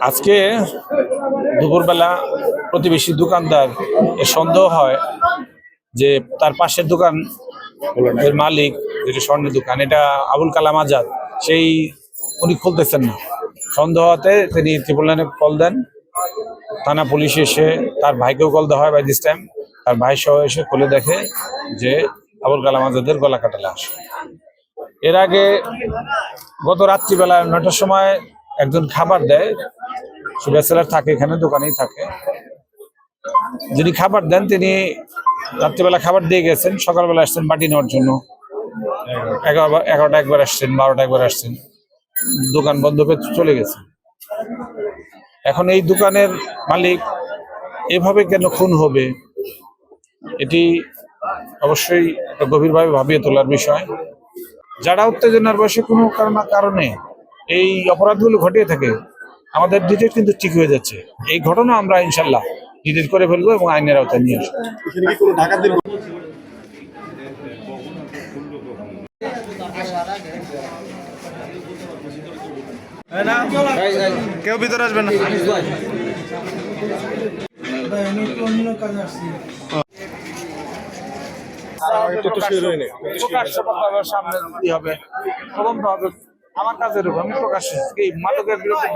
আজকে দুপুরবেলা প্রতিবেশী দোকানদার সন্দেহ হয় যে তার পাশের দোকান এর মালিক, যেটা স্বর্ণের দোকান, এটা আবুল কালাম আজাদ, সেই উনি খুলতেছেন না। সন্দেহ হতে তিনি 999 কল দেন। থানা পুলিশ এসে তার ভাইকেও কল দেওয়া হয়। বাই দিস টাইম তার ভাই সহ এসে খুলে দেখে যে আবুল কালাম আজাদের গলা কাটা লাশ। এর আগে গত রাত্রিবেলা 9টার সময় একজন খাবার দেয়, সে ব্যাচেলার থাকে, এখানে দোকানেই থাকে। যিনি খাবার দেন তিনি রাত্রিবেলা খাবার দিয়ে গেছেন, সকালবেলা আসছেন বাটি নেওয়ার জন্য। 11টা একবার আসছেন, 12টা একবার আসছেন, দোকান বন্ধ করে চলে গেছে। এখন এই দোকানের মালিক এভাবে কেন খুন হবে, এটি অবশ্যই গভীরভাবে ভাবিয়ে তোলার বিষয়। যারা উত্তেজনার বয়সে কোনো কারণে এই অপরাধগুলো ঘটিয়ে থাকে, আমাদের ডিটেক্ট কিন্তু ঠিক হয়ে যাচ্ছে। এই ঘটনা আমরা ইনশাল্লাহ ডিটেক্ট করে ফেলবো এবং আইনের আওতায় নিয়ে আসবো। কেউ ভিতরে আসবেন না। সামনে হবে, আমার কাজের উপর আমি প্রকাশ মাদকের বিরুদ্ধে